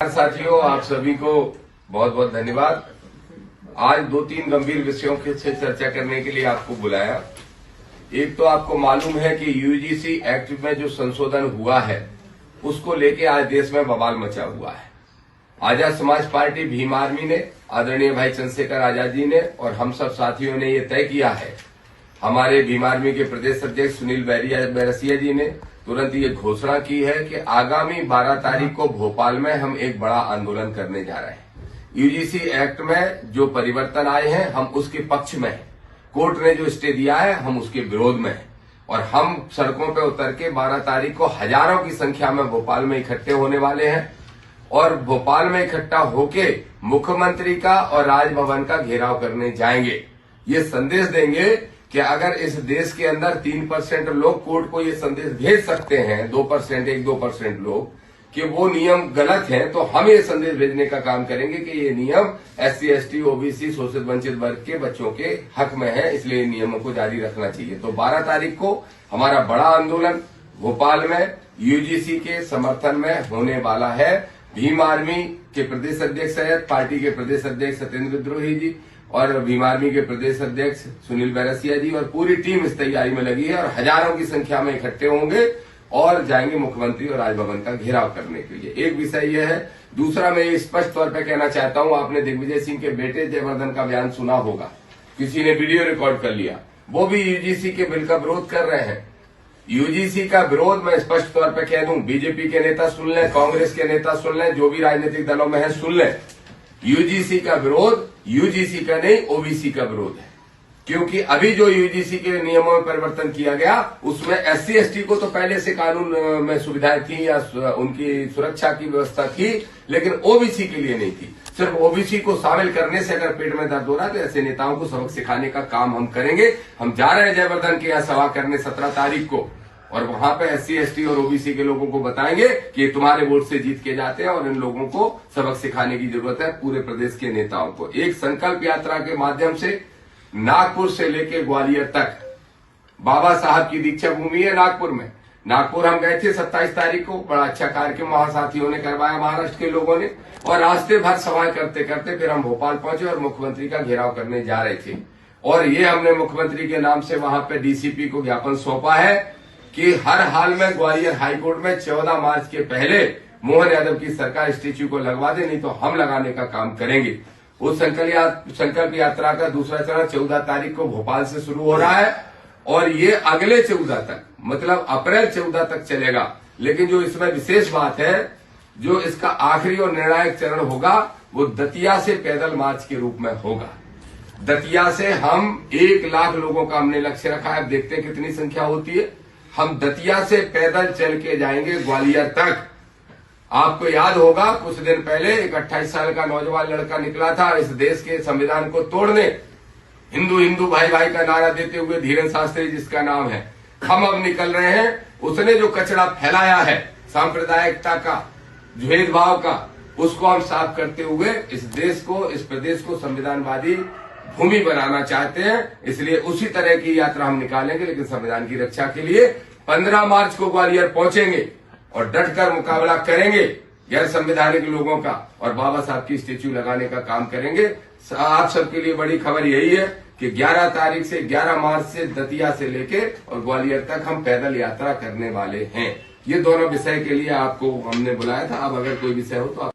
नमस्कार साथियों, आप सभी को बहुत बहुत धन्यवाद। आज 2-3 गंभीर विषयों से चर्चा करने के लिए आपको बुलाया। एक तो आपको मालूम है कि यूजीसी एक्ट में जो संशोधन हुआ है उसको लेके आज देश में बवाल मचा हुआ है। आजाद समाज पार्टी भीम आर्मी ने, आदरणीय भाई चंद्रशेखर आजाद जी ने और हम सब साथियों ने ये तय किया है, हमारे भीम आर्मी के प्रदेश अध्यक्ष सुनील बैरसिया जी ने तुरंत ये घोषणा की है कि आगामी 12 तारीख को भोपाल में हम एक बड़ा आंदोलन करने जा रहे हैं। यूजीसी एक्ट में जो परिवर्तन आए हैं हम उसके पक्ष में हैं। कोर्ट ने जो स्टे दिया है हम उसके विरोध में हैं और हम सड़कों पर उतर के 12 तारीख को हजारों की संख्या में भोपाल में इकट्ठे होने वाले हैं और भोपाल में इकट्ठा होके मुख्यमंत्री का और राजभवन का घेराव करने जाएंगे। ये संदेश देंगे कि अगर इस देश के अंदर 3% लोग कोर्ट को ये संदेश भेज सकते हैं, 2%, 1-2% लोग, कि वो नियम गलत हैं, तो हम ये संदेश भेजने का काम करेंगे कि ये नियम SC, ST, OBC, शोषित वंचित वर्ग के बच्चों के हक में है, इसलिए नियमों को जारी रखना चाहिए। तो 12 तारीख को हमारा बड़ा आंदोलन भोपाल में यूजीसी के समर्थन में होने वाला है। भीम आर्मी के प्रदेश अध्यक्ष सैयद, पार्टी के प्रदेश अध्यक्ष सत्येंद्र विद्रोही जी और भीम आर्मी के प्रदेश अध्यक्ष सुनील बैरसिया जी और पूरी टीम इस तैयारी में लगी है और हजारों की संख्या में इकट्ठे होंगे और जाएंगे मुख्यमंत्री और राजभवन का घेराव करने के लिए। एक विषय यह है। दूसरा, मैं स्पष्ट तौर पर कहना चाहता हूं, आपने दिग्विजय सिंह के बेटे जयवर्धन का बयान सुना होगा, किसी ने वीडियो रिकॉर्ड कर लिया, वो भी यूजीसी के बिल का विरोध कर रहे हैं। यूजीसी का विरोध मैं स्पष्ट तौर पर कह दूं, बीजेपी के नेता सुन लें, कांग्रेस के नेता सुन लें, जो भी राजनीतिक दलों में है सुन लें, यूजीसी का विरोध यूजीसी का नहीं ओबीसी का विरोध है। क्योंकि अभी जो यूजीसी के नियमों में परिवर्तन किया गया उसमें SC, ST को तो पहले से कानून में सुविधाएं थी या उनकी सुरक्षा की व्यवस्था थी, लेकिन ओबीसी के लिए नहीं थी। सिर्फ ओबीसी को शामिल करने से अगर पेट में दर्द हो रहा है तो ऐसे नेताओं को सबक सिखाने का काम हम करेंगे। हम जा रहे हैं जयवर्धन के यहाँ सभा करने 17 तारीख को और वहां पे SC, ST और ओबीसी के लोगों को बताएंगे कि तुम्हारे वोट से जीत के जाते हैं और इन लोगों को सबक सिखाने की जरूरत है, पूरे प्रदेश के नेताओं को। एक संकल्प यात्रा के माध्यम से नागपुर से लेकर ग्वालियर तक, बाबा साहब की दीक्षा भूमि है नागपुर में। नागपुर हम गए थे 27 तारीख को, बड़ा अच्छा कार्यक्रम वहां साथियों ने करवाया, महाराष्ट्र के लोगों ने, और रास्ते भर सभाएं करते करते फिर हम भोपाल पहुंचे और मुख्यमंत्री का घेराव करने जा रहे थे। और ये हमने मुख्यमंत्री के नाम से वहां पे डीसीपी को ज्ञापन सौंपा है कि हर हाल में ग्वालियर हाईकोर्ट में 14 मार्च के पहले मोहन यादव की सरकार स्टेच्यू को लगवा दे, नहीं तो हम लगाने का काम करेंगे। उस संकल्प यात्रा का दूसरा चरण 14 तारीख को भोपाल से शुरू हो रहा है और ये अगले 14 तक, मतलब अप्रैल 14 तक चलेगा। लेकिन जो इसमें विशेष बात है, जो इसका आखिरी और निर्णायक चरण होगा वो दतिया से पैदल मार्च के रूप में होगा। दतिया से हम 1 लाख लोगों का हमने लक्ष्य रखा है, अब देखते हैं कितनी संख्या होती है। हम दतिया से पैदल चल के जाएंगे ग्वालियर तक। आपको याद होगा कुछ दिन पहले एक 28 साल का नौजवान लड़का निकला था इस देश के संविधान को तोड़ने, हिंदू हिंदू भाई भाई का नारा देते हुए, धीरेन्द्र शास्त्री जिसका नाम है। हम अब निकल रहे हैं, उसने जो कचरा फैलाया है सांप्रदायिकता का, भेदभाव का, उसको हम साफ करते हुए इस देश को, इस प्रदेश को संविधानवादी भूमि बनाना चाहते हैं। इसलिए उसी तरह की यात्रा हम निकालेंगे, लेकिन संविधान की रक्षा के लिए 15 मार्च को ग्वालियर पहुंचेंगे और डटकर मुकाबला करेंगे गैर संवैधानिक लोगों का और बाबा साहब की स्टेच्यू लगाने का काम करेंगे। आप सबके लिए बड़ी खबर यही है कि 11 तारीख से 11 मार्च से दतिया से लेके और ग्वालियर तक हम पैदल यात्रा करने वाले हैं। ये दोनों विषय के लिए आपको हमने बुलाया था। अब अगर कोई विषय हो तो आप